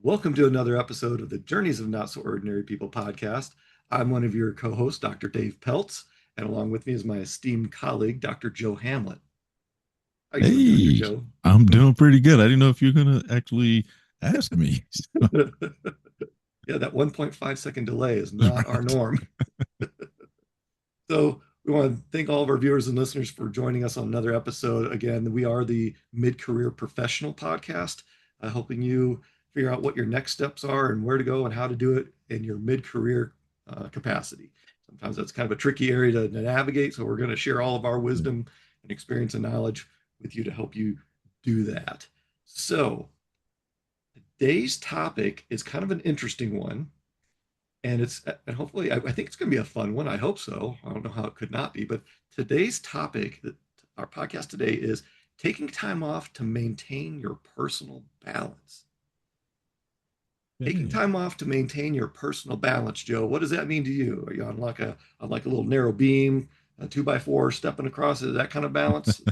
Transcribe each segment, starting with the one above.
Welcome to another episode of the Journeys of Not So Ordinary People podcast. I'm one of your co hosts, Dr. Dave Peltz, and along with me is my esteemed colleague, Dr. Joe Hamlett. How you doing, Dr. Hey, Joe? I'm doing pretty good. I didn't know if you're gonna actually ask me. Yeah, that 1.5 second delay is not our Right. norm. So, we want to thank all of our viewers and listeners for joining us on another episode. Again, we are the Mid Career Professional podcast, helping you figure out what your next steps are and where to go and how to do it in your mid career capacity. Sometimes that's kind of a tricky area to navigate. So, we're going to share all of our wisdom and experience and knowledge with you to help you do that. So, today's topic is kind of an interesting one, and hopefully I think it's going to be a fun one. I hope so. I don't know how it could not be, but today's topic, our podcast today, is taking time off to maintain your personal balance. Taking Okay. time off to maintain your personal balance, Joe. What does that mean to you? Are you on like a little narrow beam, a 2x4 stepping across it, that kind of balance?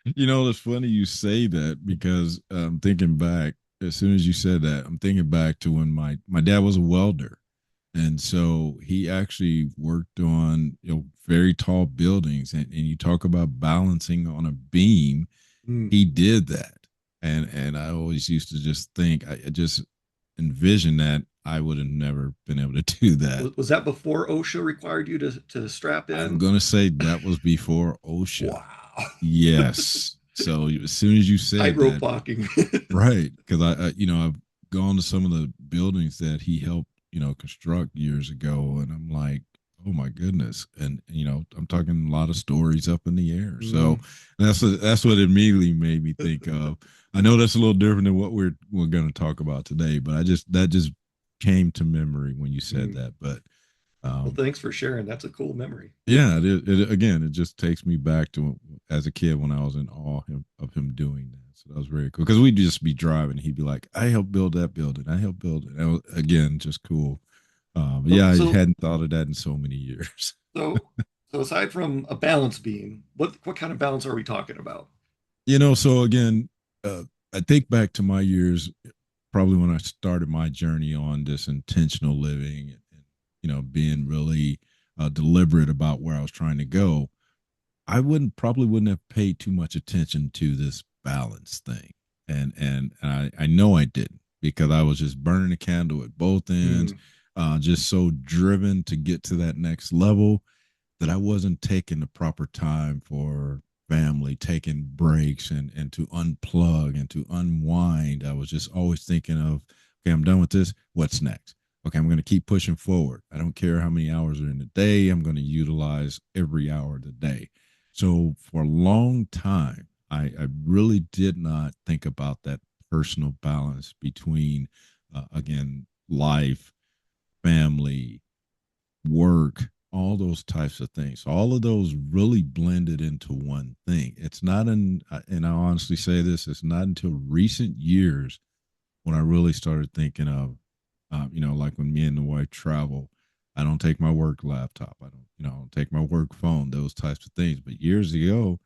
It's funny you say that because thinking back, as soon as you said that, I'm thinking back to when my dad was a welder. And so he actually worked on very tall buildings, and you talk about balancing on a beam. Mm. He did that, and I always used to just think I just envisioned that I would have never been able to do that. Was that before OSHA required you to strap I'm in? gonna say that was before OSHA. Wow. Yes. So as soon as you said Tightrope that, walking. right? Because I've gone to some of the buildings that he helped, construct years ago, and I'm like, oh my goodness, and I'm talking a lot of stories up in the air. So Mm, that's what immediately made me think of. I know that's a little different than what we're going to talk about today, but that just came to memory when you said mm. that. But Well, um, thanks for sharing. That's a cool memory. yeah, again, it just takes me back to as a kid when I was in awe of him doing that. So that was very cool because we'd just be driving. And he'd be like, "I helped build that building. I helped build it." That was, again, just cool. So, Yeah, I so, hadn't thought of that in so many years. so, so aside from a balance beam, what kind of balance are we talking about? So again, uh, I think back to my years, probably when I started my journey on this intentional living and being really deliberate about where I was trying to go. I wouldn't have paid too much attention to this balance thing. And I know I didn't because I was just burning the candle at both ends, Mm, just so driven to get to that next level that I wasn't taking the proper time for family, taking breaks and to unplug and to unwind. I was just always thinking of, okay, I'm done with this. What's next? Okay, I'm going to keep pushing forward. I don't care how many hours are in the day. I'm going to utilize every hour of the day. So for a long time, I really did not think about that personal balance between, again, life, family, work, all those types of things. So all of those really blended into one thing. It's not and I honestly say this, it's not until recent years when I really started thinking of, like when me and the wife travel, I don't take my work laptop. I don't take my work phone, those types of things. But years ago,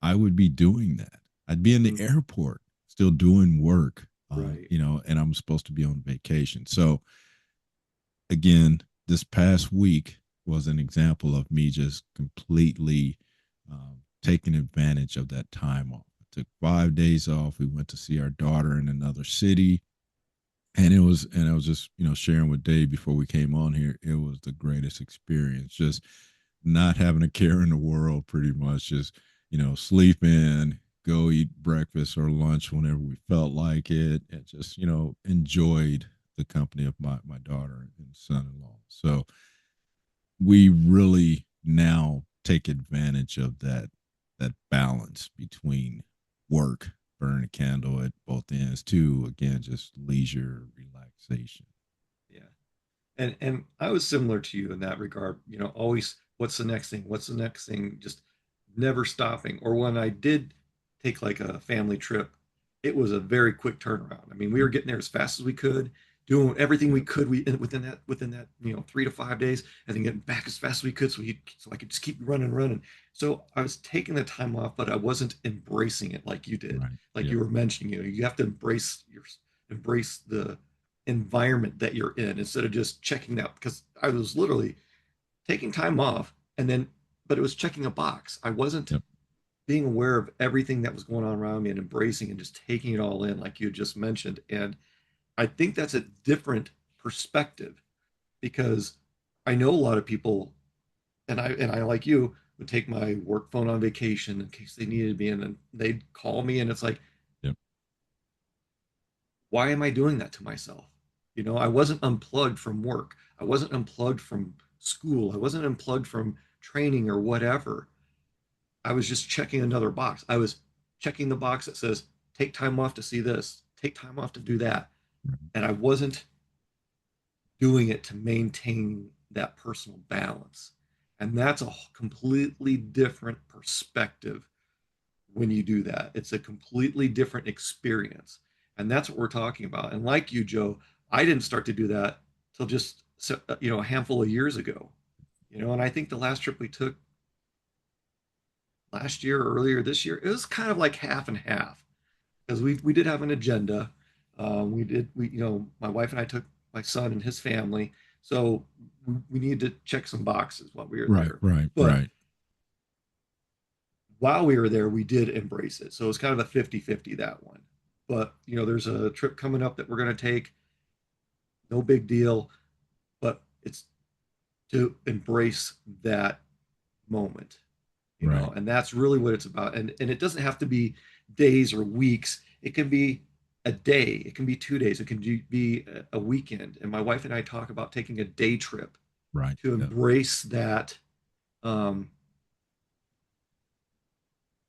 I would be doing that. I'd be in the mm, airport still doing work, right. and I'm supposed to be on vacation. So again, this past week was an example of me just completely taking advantage of that time off. I took 5 days off. We went to see our daughter in another city. And I was just, sharing with Dave before we came on here. It was the greatest experience. Just not having a care in the world, pretty much. Just, sleep in, go eat breakfast or lunch whenever we felt like it, and just, enjoyed the company of my daughter and son-in-law. So we really now take advantage of that balance between work, burn a candle at both ends, to again just leisure, relaxation. Yeah. And I was similar to you in that regard. Always what's the next thing? What's the next thing? Just never stopping. Or when I did take like a family trip, it was a very quick turnaround. I mean, we were getting there as fast as we could, doing everything we could. We within that 3 to 5 days, and then getting back as fast as we could, so I could just keep running, running. So I was taking the time off, but I wasn't embracing it like you did, Right. like Yeah. you were mentioning. You have to embrace the environment that you're in instead of just checking out. Because I was literally taking time off and then, but it was checking a box. I wasn't Yep. being aware of everything that was going on around me and embracing and just taking it all in, like you just mentioned. And I think that's a different perspective because I know a lot of people, and I like you would take my work phone on vacation in case they needed me, and then they'd call me, and it's like, Yep. why am I doing that to myself? I wasn't unplugged from work. I wasn't unplugged from school. I wasn't unplugged from training or whatever. I was just checking another box. I was checking the box that says, take time off to see this, take time off to do that. Right. And I wasn't doing it to maintain that personal balance. And that's a completely different perspective when you do that. It's a completely different experience. And that's what we're talking about. And like you, Joe, I didn't start to do that till just a handful of years ago. And I think the last trip we took last year or earlier this year, it was kind of like half and half because we did have an agenda. We my wife and I took my son and his family, so we needed to check some boxes while we were Right. there. Right. But Right. while we were there, we did embrace it. So it was kind of a 50-50 that one. But there's a trip coming up that we're going to take. No big deal, but it's to embrace that moment, Right. and that's really what it's about. And it doesn't have to be days or weeks. It can be a day, it can be 2 days, it can be a weekend. And my wife and I talk about taking a day trip Right. to Yep. embrace um,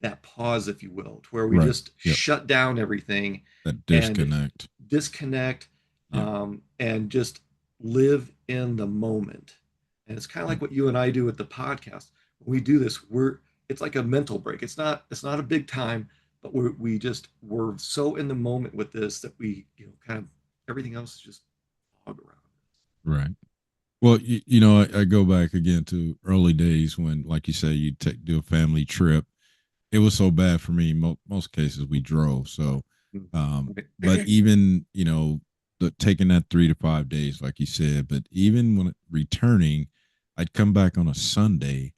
that pause, if you will, to where we Right. just Yep. shut down everything That and disconnect. disconnect, Yep. and just live in the moment. And it's kind of Yep. like what you and I do with the podcast. When we do this, it's like a mental break. It's not a big time, but we're so in the moment with this that we kind of everything else is just fog around. Right. Well, I go back again to early days when, like you say, you do a family trip. It was so bad for me. Most cases we drove. So, but Right. even taking that 3 to 5 days, like you said, but even when returning, I'd come back on a Sunday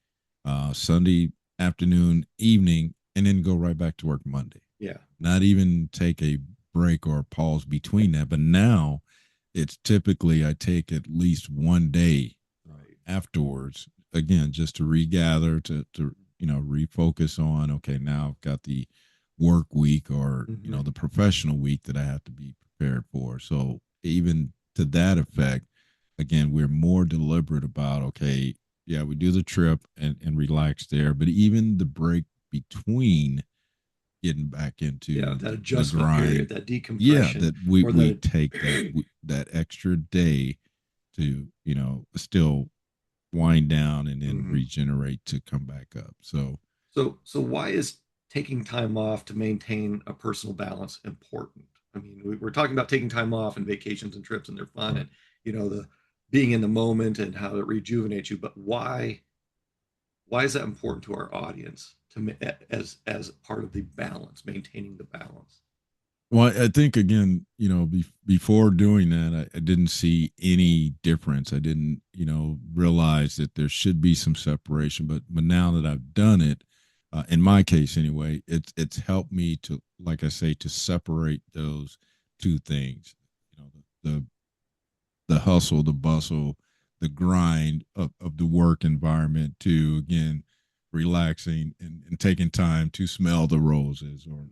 afternoon, evening, and then go right back to work Monday. Yeah. Not even take a break or a pause between that. But now it's typically I take at least one day Right. afterwards, again, just to regather, to refocus on, okay, now I've got the work week or Mm-hmm. the professional week that I have to be prepared for. So even to that effect, again, we're more deliberate about, okay, yeah, we do the trip and relax there, but even the break between getting back Yeah, into that the adjustment period, grind, that yeah, decompression, that we or we the take that extra day to still wind down and then Mhm. regenerate to come back up. So So why is taking time off to maintain a personal balance important? I mean, we're talking about taking time off and vacations and trips, and they're fun, right. and the being in the moment and how it rejuvenates you. But why is that important to our audience as part of the balance, maintaining the balance? Well, I think again, before doing that, I didn't see any difference. I didn't, realize that there should be some separation. But now that I've done it, in my case anyway, it's helped me to, like I say, to separate those two things. You know, the hustle, the bustle, the grind of the work environment to, again, relaxing and taking time to smell the roses or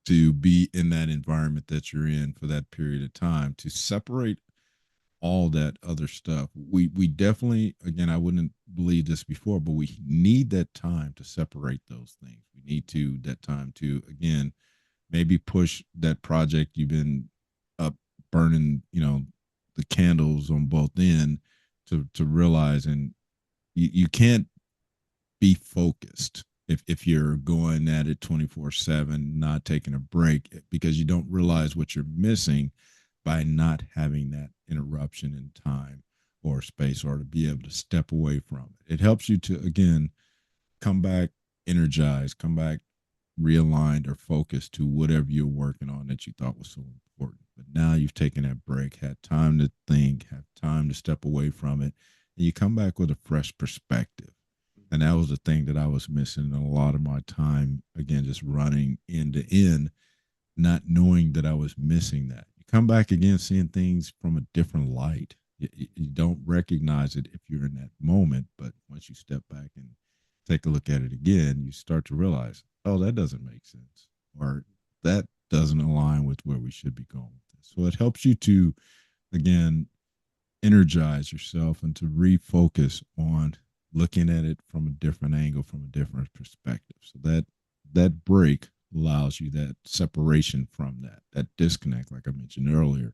to be in that environment that you're in for that period of time, to separate all that other stuff. We definitely, again, I wouldn't believe this before, but we need that time to separate those things. We need to that time to, again, maybe push that project you've been up burning, the candles on both end, to realize, and you can't be focused if you're going at it 24/7, not taking a break, because you don't realize what you're missing by not having that interruption in time or space, or to be able to step away from it. It helps you to, again, come back energized, come back realigned or focused to whatever you're working on that you thought was so important. important. But now you've taken that break, had time to think, have time to step away from it, and you come back with a fresh perspective. And that was the thing that I was missing in a lot of my time. Again, just running end to end, not knowing that I was missing that. You come back again, seeing things from a different light. You don't recognize it if you're in that moment, but once you step back and take a look at it again, you start to realize, oh, that doesn't make sense, or that doesn't align with where we should be going with this. So it helps you to, again, energize yourself and to refocus on looking at it from a different angle, from a different perspective. So that break allows you that separation from that disconnect, like I mentioned earlier,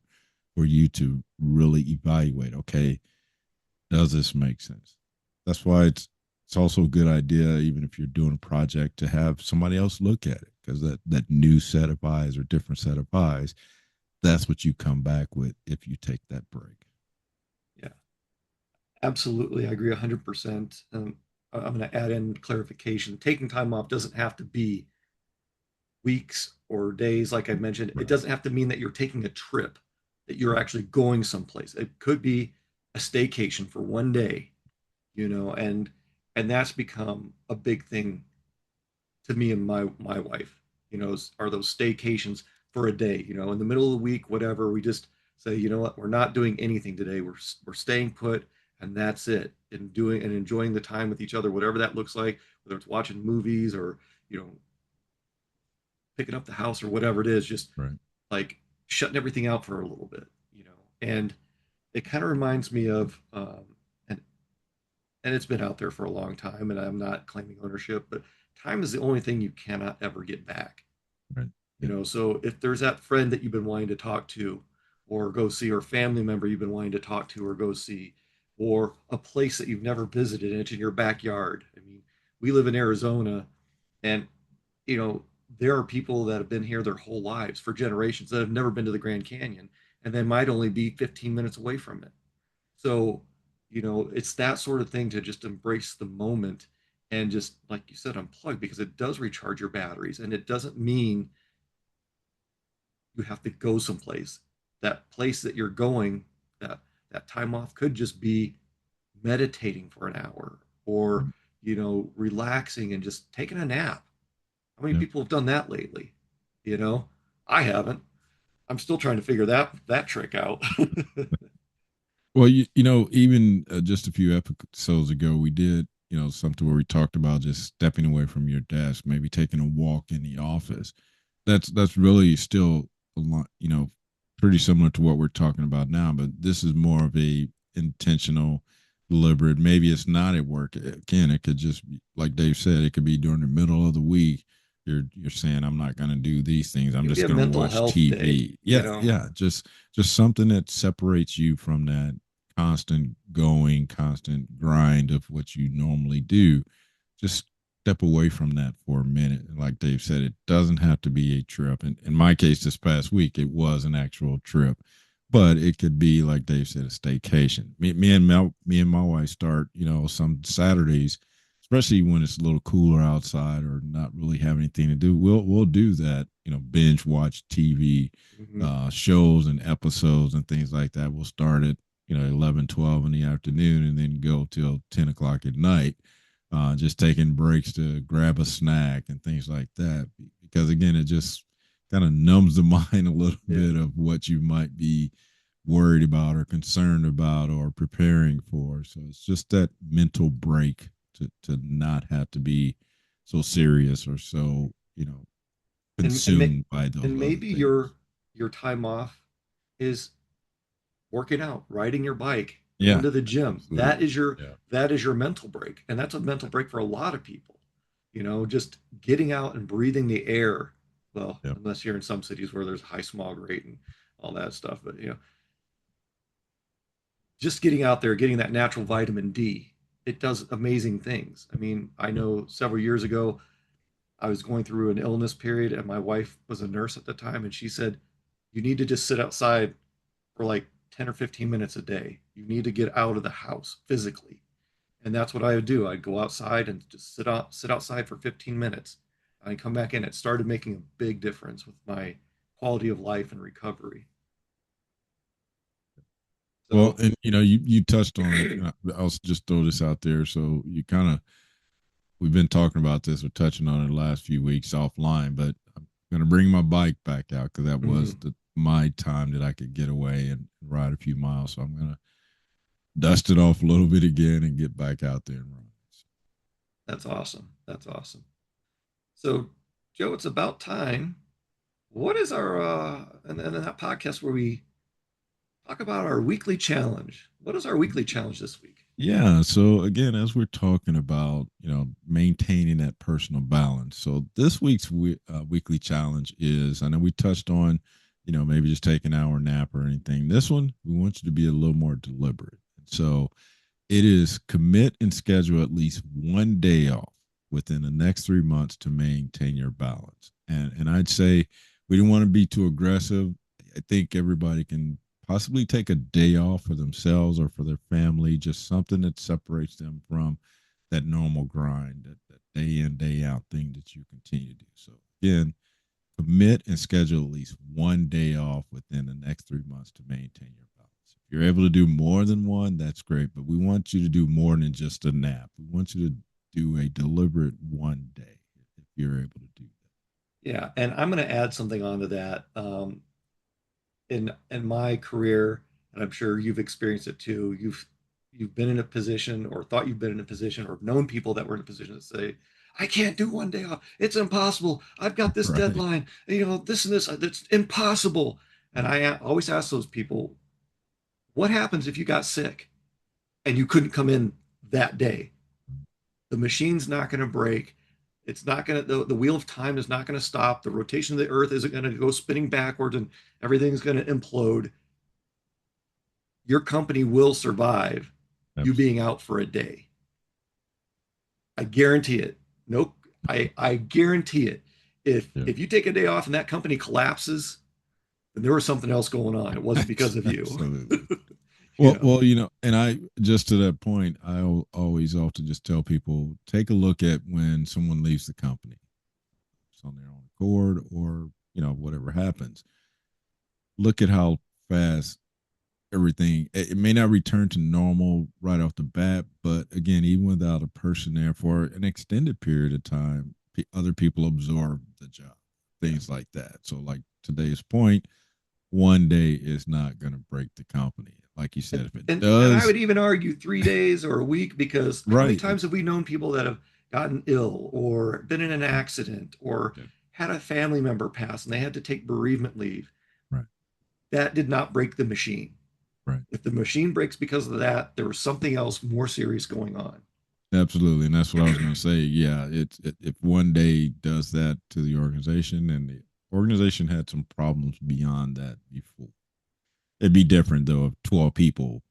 for you to really evaluate, okay, does this make sense? That's why it's also a good idea, even if you're doing a project, to have somebody else look at it, because that new set of eyes or different set of eyes, that's what you come back with if you take that break. Yeah, absolutely. I agree 100%. I'm going to add in clarification. Taking time off doesn't have to be weeks or days, like I mentioned. It Right. doesn't have to mean that you're taking a trip, that you're actually going someplace. It could be a staycation for one day, and that's become a big thing to me and my wife. Are those staycations for a day? In the middle of the week, whatever. We just say, you know what, we're not doing anything today. We're staying put, and that's it. And doing and enjoying the time with each other, whatever that looks like, whether it's watching movies or you know picking up the house or whatever it is, just Right. like shutting everything out for a little bit. And it kind of reminds me of and and it's been out there for a long time, and I'm not claiming ownership, but time is the only thing you cannot ever get back. Right. Yeah. So if there's that friend that you've been wanting to talk to or go see, or family member you've been wanting to talk to or go see, or a place that you've never visited and it's in your backyard. I mean, we live in Arizona, and you know, there are people that have been here their whole lives for generations that have never been to the Grand Canyon, and they might only be 15 minutes away from it. So, it's that sort of thing, to just embrace the moment and just, like you said, unplug, because it does recharge your batteries, and it doesn't mean you have to go someplace. That place that you're going, that that time off could just be meditating for an hour, or Right. relaxing and just taking a nap. How many Yeah. people have done that lately? You know, I haven't. I'm still trying to figure that trick out. Well, even just a few episodes ago, we did, something where we talked about just stepping away from your desk, maybe taking a walk in the office. That's really still a lot, pretty similar to what we're talking about now, but this is more of a intentional, deliberate. Maybe it's not at work. Again, it could just be, like Dave said, it could be during the middle of the week. You're saying, I'm not going to do these things. It I'm could be just a going to mental watch health day, TV. Yeah, yeah. Just something that separates you from that constant going, constant grind of what you normally do. Just step away from that for a minute. Like Dave said, it doesn't have to be a trip. And in my case, this past week, it was an actual trip, but it could be, like Dave said, a staycation. Me and my wife start, some Saturdays, especially when it's a little cooler outside or not really have anything to do. We'll do that, binge watch TV hmm shows and episodes and things like that. We'll start at 11, 12 in the afternoon and then go till 10 o'clock at night, just taking breaks to grab a snack and things like that. Because again, it just kind of numbs the mind a little yeah. bit of what you might be worried about or concerned about or preparing for. So it's just that mental break to not have to be so serious or so, and and ma- consumed by those and other maybe things. your time off is working out, riding your bike, going Yeah, to the gym. That absolutely. is your Yeah. that is your mental break, and that's a mental break for a lot of people. Just getting out and breathing the air. Well, Yeah. unless you're in some cities where there's a high smog rate and all that stuff, but just getting out there, getting that natural vitamin D, it does amazing things. I mean, I Yeah. know several years ago I was going through an illness period, and my wife was a nurse at the time, and she said, "You need to just sit outside for like 10 or 15 minutes a day. You need to get out of the house physically." And that's what I would do. I'd go outside and just sit outside for 15 minutes. I'd come back in. It started making a big difference with my quality of life and recovery. Well, So, and you touched on it. I'll just throw this out there. So you kind of we've been talking about this or touching on it the last few weeks offline, but I'm going to bring my bike back out because that was mhm, my time that I could get away and ride a few miles. So I'm going to dust it off a little bit again and get back out there and run. that's awesome. That's awesome. So, Joe, it's about time. What is our and that podcast where we talk about our weekly challenge? What is our weekly challenge this week? Yeah. So again, as we're talking about, maintaining that personal balance. So this week's weekly challenge is, I know we touched on, maybe just take an hour nap or anything. This one, we want you to be a little more deliberate. So it is commit and schedule at least one day off within the next 3 months to maintain your balance. And I'd say we don't want to be too aggressive. I think everybody can possibly take a day off for themselves or for their family, just something that separates them from that normal grind, that day in, day out thing that you continue to do. So again, commit and schedule at least one day off within the next 3 months to maintain your balance. If you're able to do more than one, that's great, but we want you to do more than just a nap. We want you to do a deliberate one day if you're able to do that. Yeah, and I'm going to add something onto that. In my career, and I'm sure you've experienced it too. You've been in a position, or thought you've been in a position, or known people that were in a position to say, "I can't do one day off. It's impossible. I've got this Right. deadline. This and this. It's impossible." And I always ask those people, "What happens if you got sick and you couldn't come in that day? The machine's not going to break. It's not going to, the wheel of time is not going to stop. The rotation of the earth isn't going to go spinning backwards and everything's going to implode. Your company will survive you being Absolutely. out for a day. I guarantee it. Nope. I guarantee it. Yeah. If you take a day off and that company collapses, then there was something else going on. It wasn't because of you. Absolutely. you Well, know. and I just to that point, always often just tell people take a look at when someone leaves the company, it's on their own accord or whatever happens. Look at how fast everything. It may not return to normal right off the bat, but again, even without a person there for an extended period of time, other people absorb the job, Yeah. things like that. So, like today's point, one day is not going to break the company. Like you said, if it And I does, would even argue 3 days or a week, because how many right? times have we known people that have gotten ill or been in an accident or Yeah, had a family member pass and they had to take bereavement leave? right, That did not break the machine. right. If the machine breaks because of that, there was something else more serious going on. Absolutely, and that's what I was going to say. Yeah, if one day does that to the organization, and the organization had some problems beyond that before, it'd be different though if 12 people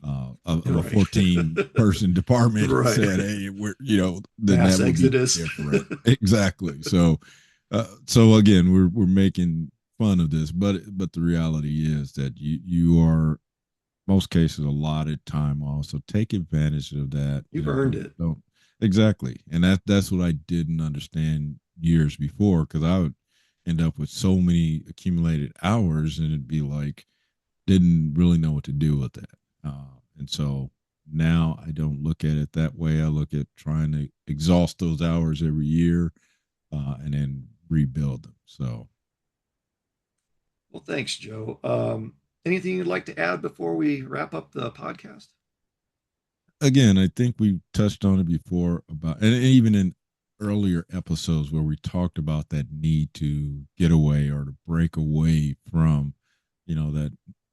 of a Right. 14-person department right. said, "Hey, we're," then Mass that would be exodus. different. Exactly. So again, we're making fun of this, but the reality is that you are most cases allotted time off. So take advantage of that. You've earned Don't it. don't exactly. And that's what I didn't understand years before because I would end up with so many accumulated hours and it'd be like didn't really know what to do with that. And so now I don't look at it that way. I look at trying to exhaust those hours every year and then rebuild them. So Well, thanks, Joe. Anything you'd like to add before we wrap up the podcast? again, I think we touched on it before about, and even in earlier episodes where we talked about that need to get away or to break away from,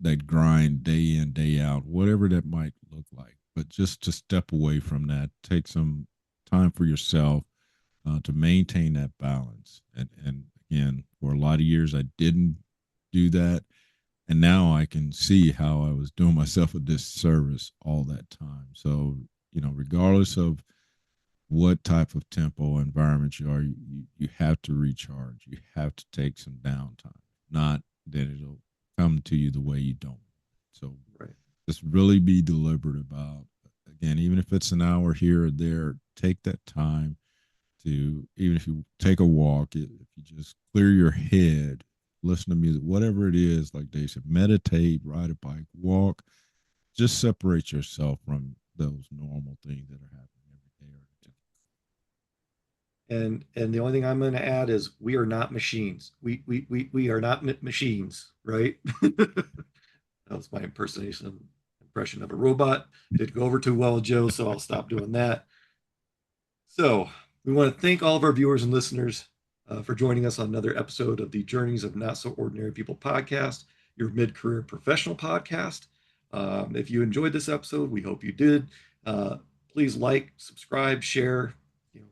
that grind day in, day out, whatever that might look like. But just to step away from that, take some time for yourself to maintain that balance. And again, for a lot of years, I didn't do that and now I can see how I was doing myself a disservice all that time. So, regardless of what type of tempo environment you are, you have to recharge. You have to take some downtime. Not that it'll come to you the way you don't. So, Right. just really be deliberate about. Again, even if it's an hour here or there, take that time to even if you take a walk, if you just clear your head listen to music, whatever it is, like they said, meditate, ride a bike, walk, just separate yourself from those normal things that are happening every day or And the only thing I'm going to add is we are not machines. We are not machines, right? That was my impression of a robot. Did go over too well, Joe, so I'll stop doing that. So we want to thank all of our viewers and listeners for joining us on another episode of the Journeys of Not So Ordinary People podcast, your mid-career professional podcast. If you enjoyed this episode, we hope you did. Please like, subscribe, share.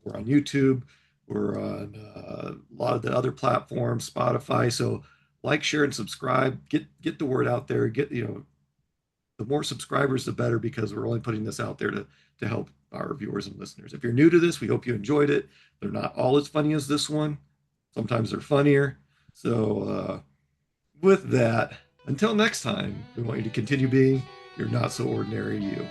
We're on YouTube. We're on a lot of the other platforms, Spotify. So like, share, and subscribe. Get the word out there. The more subscribers, the better, because we're only putting this out there to help our viewers and listeners. If you're new to this, we hope you enjoyed it. They're not all as funny as this one. Sometimes they're funnier. So, with that, until next time, we want you to continue being your not so ordinary you.